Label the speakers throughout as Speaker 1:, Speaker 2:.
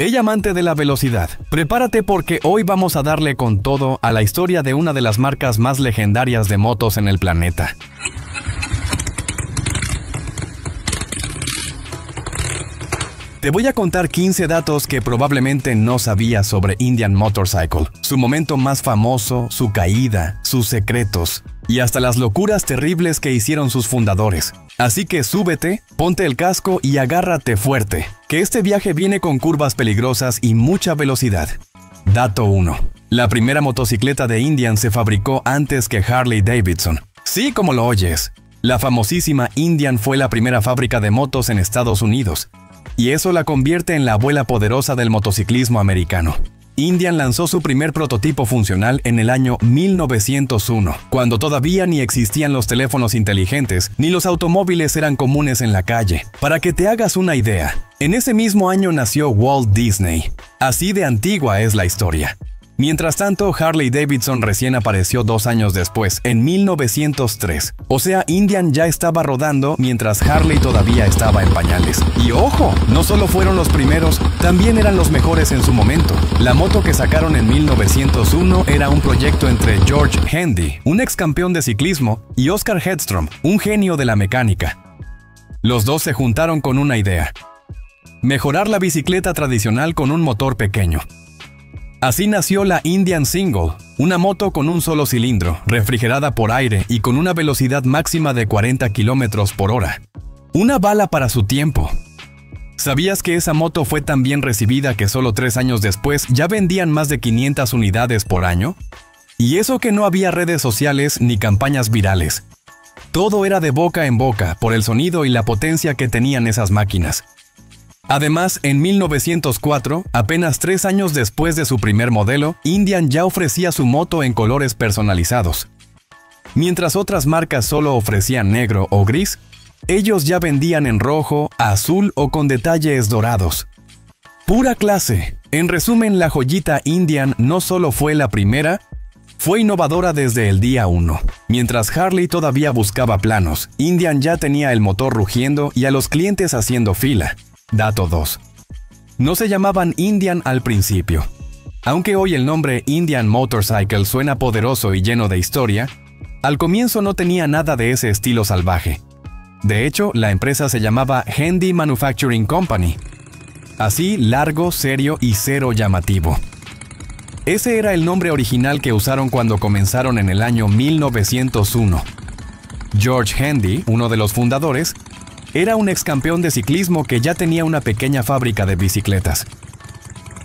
Speaker 1: Hey amante de la velocidad, prepárate porque hoy vamos a darle con todo a la historia de una de las marcas más legendarias de motos en el planeta. Te voy a contar 15 datos que probablemente no sabías sobre Indian Motorcycle, su momento más famoso, su caída, sus secretos y hasta las locuras terribles que hicieron sus fundadores. Así que súbete, ponte el casco y agárrate fuerte, que este viaje viene con curvas peligrosas y mucha velocidad. Dato 1. La primera motocicleta de Indian se fabricó antes que Harley Davidson. Sí, como lo oyes. La famosísima Indian fue la primera fábrica de motos en Estados Unidos, y eso la convierte en la abuela poderosa del motociclismo americano. Indian lanzó su primer prototipo funcional en el año 1901, cuando todavía ni existían los teléfonos inteligentes ni los automóviles eran comunes en la calle. Para que te hagas una idea, en ese mismo año nació Walt Disney. Así de antigua es la historia. Mientras tanto, Harley Davidson recién apareció 2 años después, en 1903. O sea, Indian ya estaba rodando mientras Harley todavía estaba en pañales. Y ojo, no solo fueron los primeros, también eran los mejores en su momento. La moto que sacaron en 1901 era un proyecto entre George Handy, un ex campeón de ciclismo, y Oscar Hedstrom, un genio de la mecánica. Los dos se juntaron con una idea: mejorar la bicicleta tradicional con un motor pequeño. Así nació la Indian Single, una moto con un solo cilindro, refrigerada por aire y con una velocidad máxima de 40 km por hora. Una bala para su tiempo. ¿Sabías que esa moto fue tan bien recibida que solo 3 años después ya vendían más de 500 unidades por año? Y eso que no había redes sociales ni campañas virales. Todo era de boca en boca por el sonido y la potencia que tenían esas máquinas. Además, en 1904, apenas 3 años después de su primer modelo, Indian ya ofrecía su moto en colores personalizados. Mientras otras marcas solo ofrecían negro o gris, ellos ya vendían en rojo, azul o con detalles dorados. ¡Pura clase! En resumen, la joyita Indian no solo fue la primera, fue innovadora desde el día 1. Mientras Harley todavía buscaba planos, Indian ya tenía el motor rugiendo y a los clientes haciendo fila. Dato 2. No se llamaban Indian al principio. Aunque hoy el nombre Indian Motorcycle suena poderoso y lleno de historia, al comienzo no tenía nada de ese estilo salvaje. De hecho, la empresa se llamaba Handy Manufacturing Company. Así, largo, serio y cero llamativo. Ese era el nombre original que usaron cuando comenzaron en el año 1901. George Handy, uno de los fundadores, era un ex campeón de ciclismo que ya tenía una pequeña fábrica de bicicletas.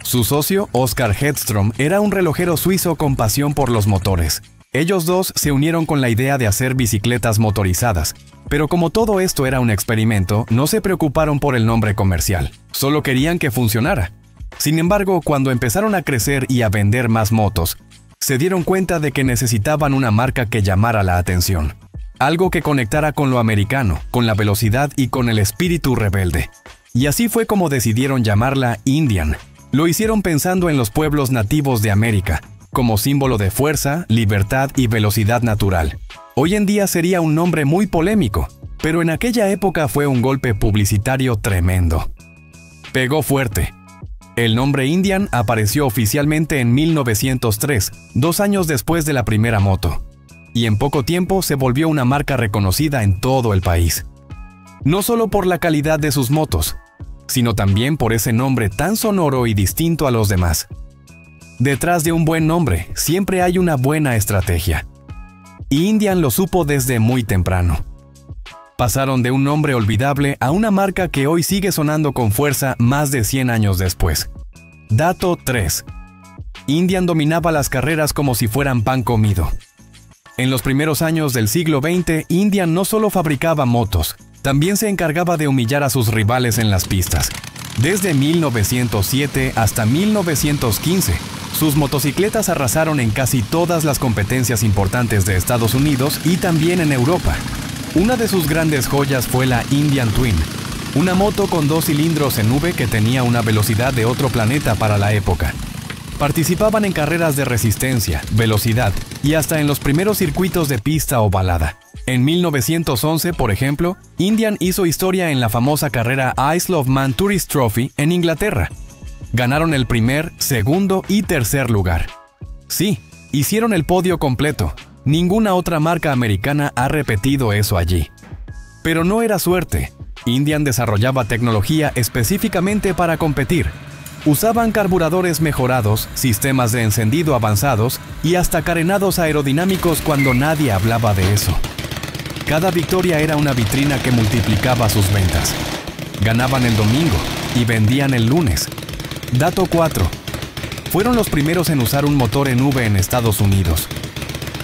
Speaker 1: Su socio, Oscar Hedstrom, era un relojero suizo con pasión por los motores. Ellos dos se unieron con la idea de hacer bicicletas motorizadas, pero como todo esto era un experimento, no se preocuparon por el nombre comercial, solo querían que funcionara. Sin embargo, cuando empezaron a crecer y a vender más motos, se dieron cuenta de que necesitaban una marca que llamara la atención. Algo que conectara con lo americano, con la velocidad y con el espíritu rebelde. Y así fue como decidieron llamarla Indian. Lo hicieron pensando en los pueblos nativos de América, como símbolo de fuerza, libertad y velocidad natural. Hoy en día sería un nombre muy polémico, pero en aquella época fue un golpe publicitario tremendo. Pegó fuerte. El nombre Indian apareció oficialmente en 1903, 2 años después de la primera moto. Y en poco tiempo se volvió una marca reconocida en todo el país. No solo por la calidad de sus motos, sino también por ese nombre tan sonoro y distinto a los demás. Detrás de un buen nombre siempre hay una buena estrategia. Y Indian lo supo desde muy temprano. Pasaron de un nombre olvidable a una marca que hoy sigue sonando con fuerza más de 100 años después. Dato 3. Indian dominaba las carreras como si fueran pan comido. En los primeros años del siglo XX, Indian no solo fabricaba motos, también se encargaba de humillar a sus rivales en las pistas. Desde 1907 hasta 1915, sus motocicletas arrasaron en casi todas las competencias importantes de Estados Unidos y también en Europa. Una de sus grandes joyas fue la Indian Twin, una moto con 2 cilindros en V que tenía una velocidad de otro planeta para la época. Participaban en carreras de resistencia, velocidad y hasta en los primeros circuitos de pista ovalada. En 1911, por ejemplo, Indian hizo historia en la famosa carrera Isle of Man Tourist Trophy en Inglaterra. Ganaron el primer, segundo y tercer lugar. Sí, hicieron el podio completo. Ninguna otra marca americana ha repetido eso allí. Pero no era suerte. Indian desarrollaba tecnología específicamente para competir. Usaban carburadores mejorados, sistemas de encendido avanzados y hasta carenados aerodinámicos cuando nadie hablaba de eso. Cada victoria era una vitrina que multiplicaba sus ventas. Ganaban el domingo y vendían el lunes. Dato 4. Fueron los primeros en usar un motor en V en Estados Unidos.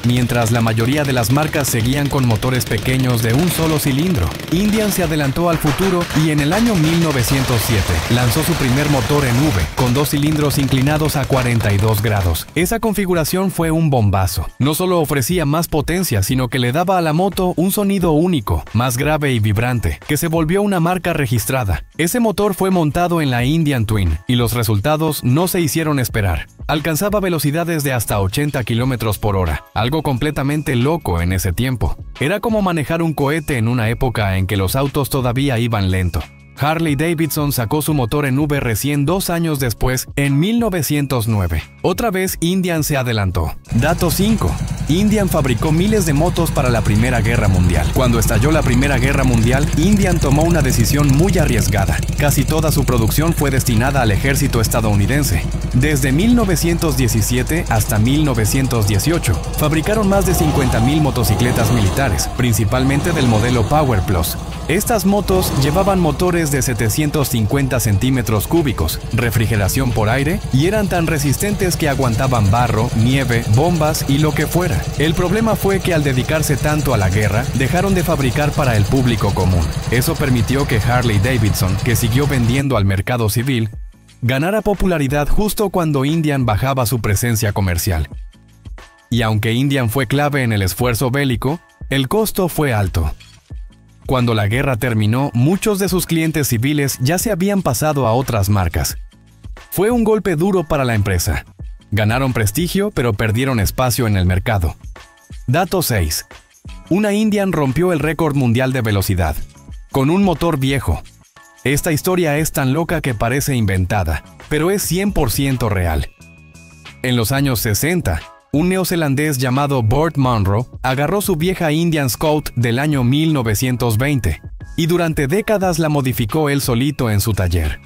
Speaker 1: Mientras la mayoría de las marcas seguían con motores pequeños de un solo cilindro, Indian se adelantó al futuro y en el año 1907 lanzó su primer motor en V, con 2 cilindros inclinados a 42 grados. Esa configuración fue un bombazo. No solo ofrecía más potencia, sino que le daba a la moto un sonido único, más grave y vibrante, que se volvió una marca registrada. Ese motor fue montado en la Indian Twin y los resultados no se hicieron esperar. Alcanzaba velocidades de hasta 80 km por hora, algo completamente loco en ese tiempo. Era como manejar un cohete en una época en que los autos todavía iban lento. Harley Davidson sacó su motor en V recién 2 años después, en 1909. Otra vez Indian se adelantó. Dato 5. Indian fabricó miles de motos para la Primera Guerra Mundial. Cuando estalló la Primera Guerra Mundial, Indian tomó una decisión muy arriesgada. Casi toda su producción fue destinada al ejército estadounidense. Desde 1917 hasta 1918, fabricaron más de 50,000 motocicletas militares, principalmente del modelo Power Plus. Estas motos llevaban motores de 750 centímetros cúbicos, refrigeración por aire y eran tan resistentes que aguantaban barro, nieve, bombas y lo que fuera. El problema fue que al dedicarse tanto a la guerra, dejaron de fabricar para el público común. Eso permitió que Harley Davidson, que siguió vendiendo al mercado civil, ganara popularidad justo cuando Indian bajaba su presencia comercial. Y aunque Indian fue clave en el esfuerzo bélico, el costo fue alto. Cuando la guerra terminó, muchos de sus clientes civiles ya se habían pasado a otras marcas. Fue un golpe duro para la empresa. Ganaron prestigio, pero perdieron espacio en el mercado. Dato 6. Una Indian rompió el récord mundial de velocidad, con un motor viejo. Esta historia es tan loca que parece inventada, pero es 100% real. En los años 60, un neozelandés llamado Burt Munro agarró su vieja Indian Scout del año 1920 y durante décadas la modificó él solito en su taller.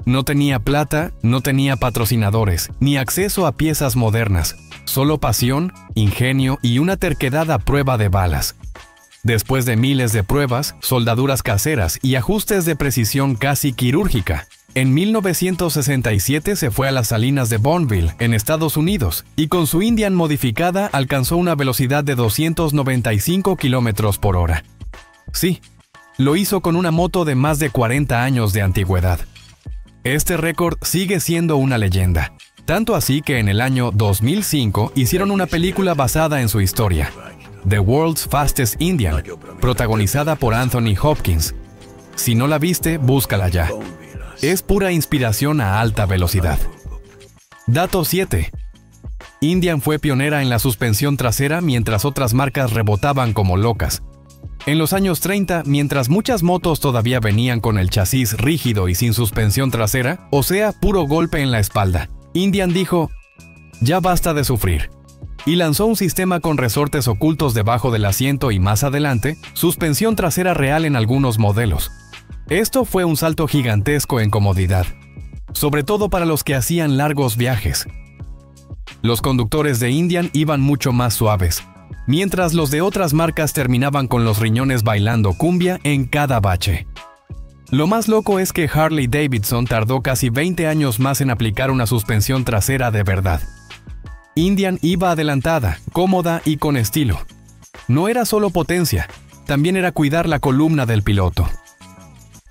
Speaker 1: No tenía plata, no tenía patrocinadores, ni acceso a piezas modernas, solo pasión, ingenio y una terquedad a prueba de balas. Después de miles de pruebas, soldaduras caseras y ajustes de precisión casi quirúrgica, en 1967 se fue a las salinas de Bonneville, en Estados Unidos, y con su Indian modificada alcanzó una velocidad de 295 km por hora. Sí, lo hizo con una moto de más de 40 años de antigüedad. Este récord sigue siendo una leyenda, tanto así que en el año 2005 hicieron una película basada en su historia, The World's Fastest Indian, protagonizada por Anthony Hopkins. Si no la viste, búscala ya. Es pura inspiración a alta velocidad. Dato 7. Indian fue pionera en la suspensión trasera mientras otras marcas rebotaban como locas. En los años 30, mientras muchas motos todavía venían con el chasis rígido y sin suspensión trasera, o sea, puro golpe en la espalda, Indian dijo, ya basta de sufrir, y lanzó un sistema con resortes ocultos debajo del asiento y más adelante, suspensión trasera real en algunos modelos. Esto fue un salto gigantesco en comodidad, sobre todo para los que hacían largos viajes. Los conductores de Indian iban mucho más suaves, mientras los de otras marcas terminaban con los riñones bailando cumbia en cada bache. Lo más loco es que Harley Davidson tardó casi 20 años más en aplicar una suspensión trasera de verdad. Indian iba adelantada, cómoda y con estilo. No era solo potencia, también era cuidar la columna del piloto.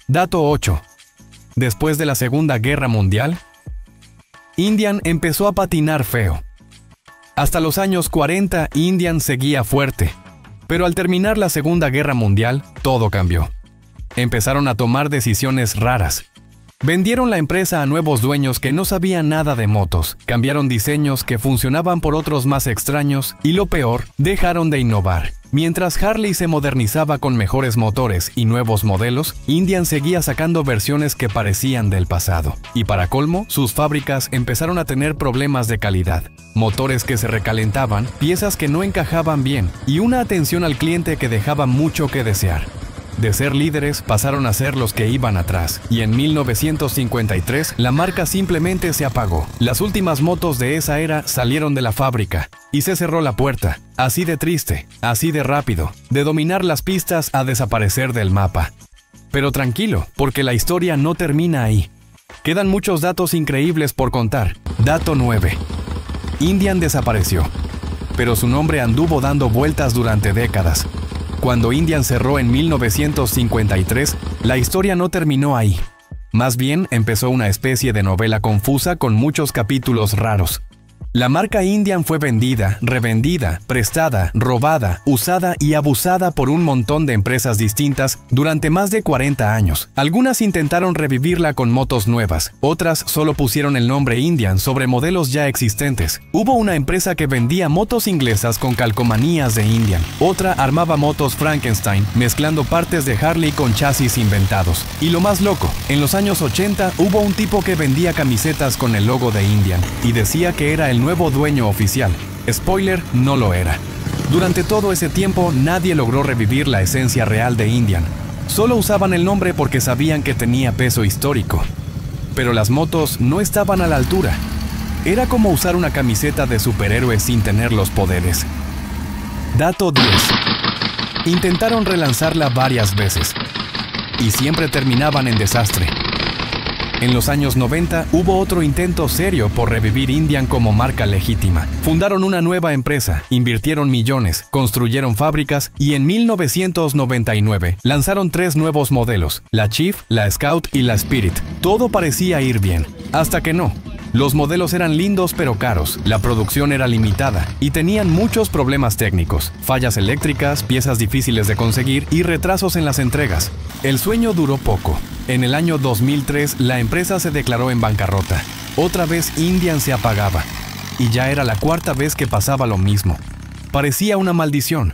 Speaker 1: Dato 8. Después de la Segunda Guerra Mundial, Indian empezó a patinar feo. Hasta los años 40, Indian seguía fuerte, pero al terminar la Segunda Guerra Mundial, todo cambió. Empezaron a tomar decisiones raras. Vendieron la empresa a nuevos dueños que no sabían nada de motos, cambiaron diseños que funcionaban por otros más extraños y lo peor, dejaron de innovar. Mientras Harley se modernizaba con mejores motores y nuevos modelos, Indian seguía sacando versiones que parecían del pasado. Y para colmo, sus fábricas empezaron a tener problemas de calidad. Motores que se recalentaban, piezas que no encajaban bien y una atención al cliente que dejaba mucho que desear. De ser líderes pasaron a ser los que iban atrás, y en 1953 la marca simplemente se apagó. Las últimas motos de esa era salieron de la fábrica y se cerró la puerta. Así de triste, así de rápido, de dominar las pistas a desaparecer del mapa. Pero tranquilo, porque la historia no termina ahí. Quedan muchos datos increíbles por contar. Dato 9. Indian desapareció, pero su nombre anduvo dando vueltas durante décadas. Cuando Indian cerró en 1953, la historia no terminó ahí. Más bien, empezó una especie de novela confusa con muchos capítulos raros. La marca Indian fue vendida, revendida, prestada, robada, usada y abusada por un montón de empresas distintas durante más de 40 años. Algunas intentaron revivirla con motos nuevas, otras solo pusieron el nombre Indian sobre modelos ya existentes. Hubo una empresa que vendía motos inglesas con calcomanías de Indian, otra armaba motos Frankenstein, mezclando partes de Harley con chasis inventados. Y lo más loco, en los años 80 hubo un tipo que vendía camisetas con el logo de Indian y decía que era el nuevo dueño oficial. Spoiler, no lo era. Durante todo ese tiempo nadie logró revivir la esencia real de Indian. Solo usaban el nombre porque sabían que tenía peso histórico. Pero las motos no estaban a la altura. Era como usar una camiseta de superhéroe sin tener los poderes. Dato 10. Intentaron relanzarla varias veces y siempre terminaban en desastre. En los años 90 hubo otro intento serio por revivir Indian como marca legítima. Fundaron una nueva empresa, invirtieron millones, construyeron fábricas y en 1999 lanzaron 3 nuevos modelos, la Chief, la Scout y la Spirit. Todo parecía ir bien, hasta que no. Los modelos eran lindos pero caros, la producción era limitada y tenían muchos problemas técnicos, fallas eléctricas, piezas difíciles de conseguir y retrasos en las entregas. El sueño duró poco. En el año 2003 la empresa se declaró en bancarrota. Otra vez Indian se apagaba y ya era la 4ª vez que pasaba lo mismo. Parecía una maldición.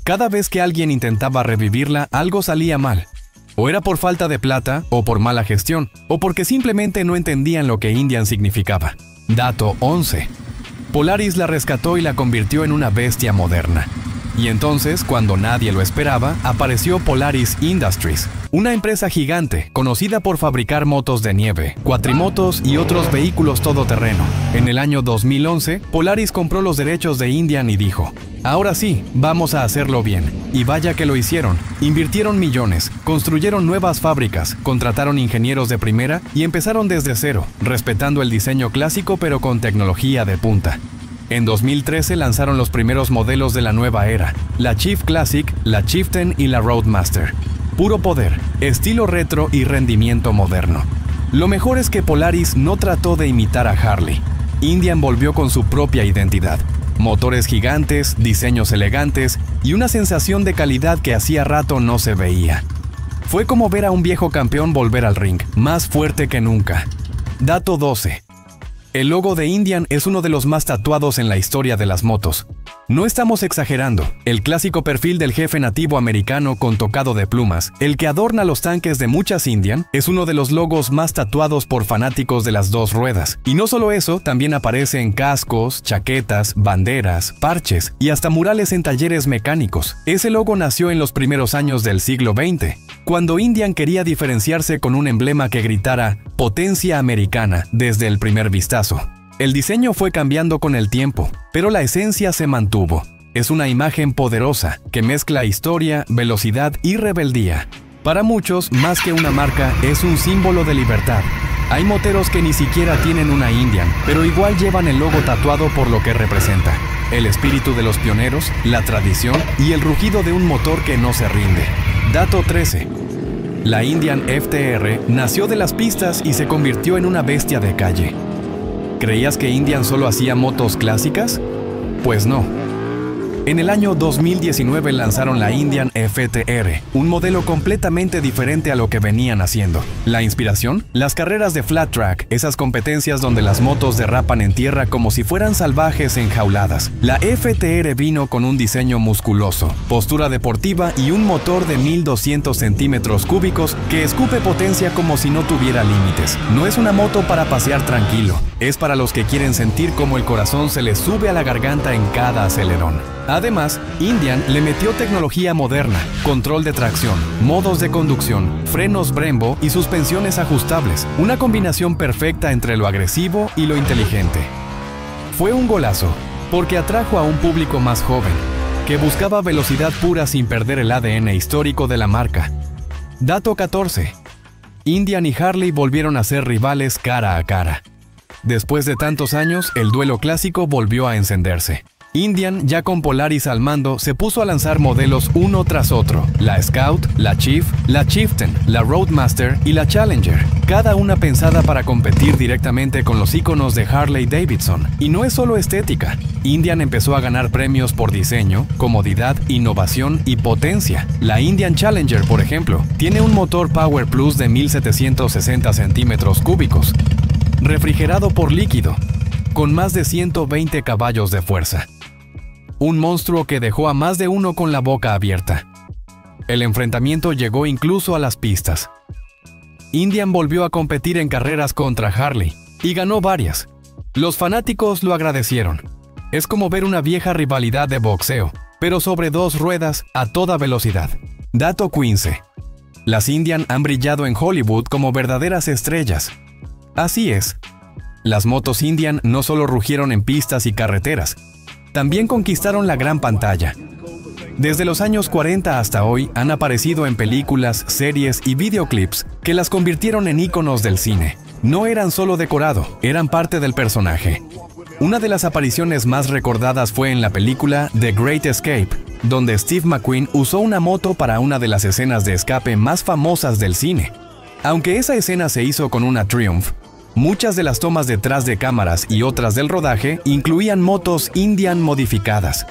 Speaker 1: Cada vez que alguien intentaba revivirla, algo salía mal. O era por falta de plata, o por mala gestión, o porque simplemente no entendían lo que Indian significaba. Dato 11. Polaris la rescató y la convirtió en una bestia moderna. Y entonces, cuando nadie lo esperaba, apareció Polaris Industries, una empresa gigante, conocida por fabricar motos de nieve, cuatrimotos y otros vehículos todoterreno. En el año 2011, Polaris compró los derechos de Indian y dijo: ahora sí, vamos a hacerlo bien. Y vaya que lo hicieron. Invirtieron millones, construyeron nuevas fábricas, contrataron ingenieros de primera y empezaron desde cero, respetando el diseño clásico pero con tecnología de punta. En 2013 lanzaron los primeros modelos de la nueva era, la Chief Classic, la Chieftain y la Roadmaster. Puro poder, estilo retro y rendimiento moderno. Lo mejor es que Polaris no trató de imitar a Harley. Indian volvió con su propia identidad. Motores gigantes, diseños elegantes y una sensación de calidad que hacía rato no se veía. Fue como ver a un viejo campeón volver al ring, más fuerte que nunca. Dato 12. El logo de Indian es uno de los más tatuados en la historia de las motos. No estamos exagerando, el clásico perfil del jefe nativo americano con tocado de plumas, el que adorna los tanques de muchas Indian, es uno de los logos más tatuados por fanáticos de las dos ruedas. Y no solo eso, también aparece en cascos, chaquetas, banderas, parches y hasta murales en talleres mecánicos. Ese logo nació en los primeros años del siglo XX, cuando Indian quería diferenciarse con un emblema que gritara "Potencia americana" desde el primer vistazo. El diseño fue cambiando con el tiempo, pero la esencia se mantuvo. Es una imagen poderosa que mezcla historia, velocidad y rebeldía. Para muchos, más que una marca, es un símbolo de libertad. Hay moteros que ni siquiera tienen una Indian, pero igual llevan el logo tatuado por lo que representa. El espíritu de los pioneros, la tradición y el rugido de un motor que no se rinde. Dato 13. La Indian FTR nació de las pistas y se convirtió en una bestia de calle. ¿Creías que Indian solo hacía motos clásicas? Pues no. En el año 2019 lanzaron la Indian FTR, un modelo completamente diferente a lo que venían haciendo. La inspiración, las carreras de flat track, esas competencias donde las motos derrapan en tierra como si fueran salvajes enjauladas. La FTR vino con un diseño musculoso, postura deportiva y un motor de 1200 centímetros cúbicos que escupe potencia como si no tuviera límites. No es una moto para pasear tranquilo, es para los que quieren sentir cómo el corazón se les sube a la garganta en cada acelerón. Además, Indian le metió tecnología moderna, control de tracción, modos de conducción, frenos Brembo y suspensiones ajustables, una combinación perfecta entre lo agresivo y lo inteligente. Fue un golazo, porque atrajo a un público más joven, que buscaba velocidad pura sin perder el ADN histórico de la marca. Dato 14. Indian y Harley volvieron a ser rivales cara a cara. Después de tantos años, el duelo clásico volvió a encenderse. Indian, ya con Polaris al mando, se puso a lanzar modelos uno tras otro: la Scout, la Chief, la Chieftain, la Roadmaster y la Challenger, cada una pensada para competir directamente con los íconos de Harley Davidson. Y no es solo estética. Indian empezó a ganar premios por diseño, comodidad, innovación y potencia. La Indian Challenger, por ejemplo, tiene un motor Power Plus de 1760 centímetros cúbicos, refrigerado por líquido, con más de 120 caballos de fuerza. Un monstruo que dejó a más de uno con la boca abierta. El enfrentamiento llegó incluso a las pistas. Indian volvió a competir en carreras contra Harley y ganó varias. Los fanáticos lo agradecieron. Es como ver una vieja rivalidad de boxeo, pero sobre dos ruedas a toda velocidad. Dato 15. Las Indian han brillado en Hollywood como verdaderas estrellas. Así es. Las motos Indian no solo rugieron en pistas y carreteras, también conquistaron la gran pantalla. Desde los años 40 hasta hoy han aparecido en películas, series y videoclips que las convirtieron en íconos del cine. No eran solo decorado, eran parte del personaje. Una de las apariciones más recordadas fue en la película The Great Escape, donde Steve McQueen usó una moto para una de las escenas de escape más famosas del cine. Aunque esa escena se hizo con una Triumph, muchas de las tomas detrás de cámaras y otras del rodaje incluían motos Indian modificadas.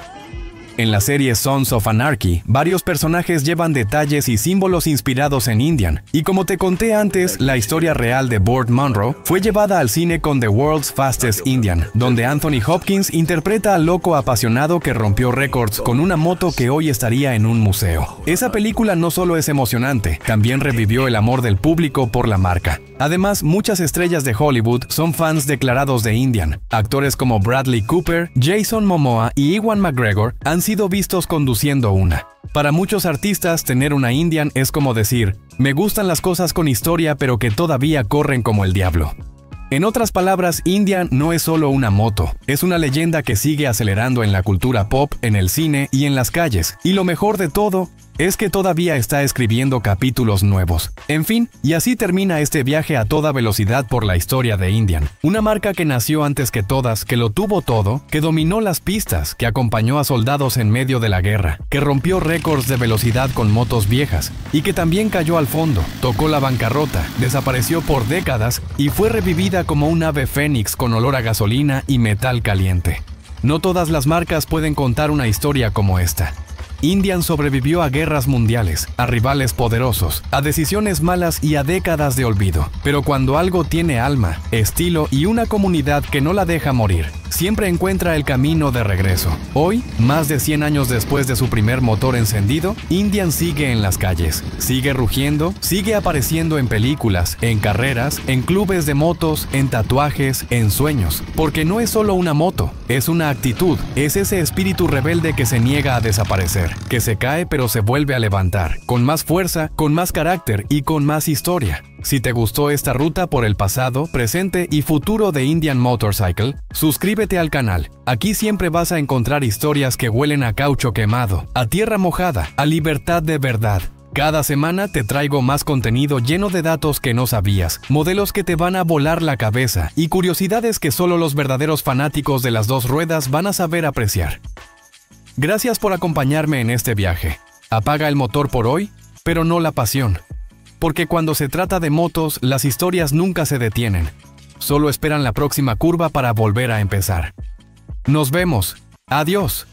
Speaker 1: En la serie Sons of Anarchy, varios personajes llevan detalles y símbolos inspirados en Indian, y como te conté antes, la historia real de Burt Munro fue llevada al cine con The World's Fastest Indian, donde Anthony Hopkins interpreta al loco apasionado que rompió récords con una moto que hoy estaría en un museo. Esa película no solo es emocionante, también revivió el amor del público por la marca. Además, muchas estrellas de Hollywood son fans declarados de Indian. Actores como Bradley Cooper, Jason Momoa y Ewan McGregor han sido vistos conduciendo una. Para muchos artistas, tener una Indian es como decir: me gustan las cosas con historia pero que todavía corren como el diablo. En otras palabras, Indian no es solo una moto, es una leyenda que sigue acelerando en la cultura pop, en el cine y en las calles. Y lo mejor de todo es que todavía está escribiendo capítulos nuevos. En fin, y así termina este viaje a toda velocidad por la historia de Indian. Una marca que nació antes que todas, que lo tuvo todo, que dominó las pistas, que acompañó a soldados en medio de la guerra, que rompió récords de velocidad con motos viejas, y que también cayó al fondo, tocó la bancarrota, desapareció por décadas y fue revivida como un ave fénix con olor a gasolina y metal caliente. No todas las marcas pueden contar una historia como esta. Indian sobrevivió a guerras mundiales, a rivales poderosos, a decisiones malas y a décadas de olvido. Pero cuando algo tiene alma, estilo y una comunidad que no la deja morir, siempre encuentra el camino de regreso. Hoy, más de 100 años después de su primer motor encendido, Indian sigue en las calles, sigue rugiendo, sigue apareciendo en películas, en carreras, en clubes de motos, en tatuajes, en sueños. Porque no es solo una moto, es una actitud, es ese espíritu rebelde que se niega a desaparecer, que se cae pero se vuelve a levantar, con más fuerza, con más carácter y con más historia. Si te gustó esta ruta por el pasado, presente y futuro de Indian Motorcycle, suscríbete al canal. Aquí siempre vas a encontrar historias que huelen a caucho quemado, a tierra mojada, a libertad de verdad. Cada semana te traigo más contenido lleno de datos que no sabías, modelos que te van a volar la cabeza y curiosidades que solo los verdaderos fanáticos de las dos ruedas van a saber apreciar. Gracias por acompañarme en este viaje. Apaga el motor por hoy, pero no la pasión. Porque cuando se trata de motos, las historias nunca se detienen. Solo esperan la próxima curva para volver a empezar. Nos vemos. Adiós.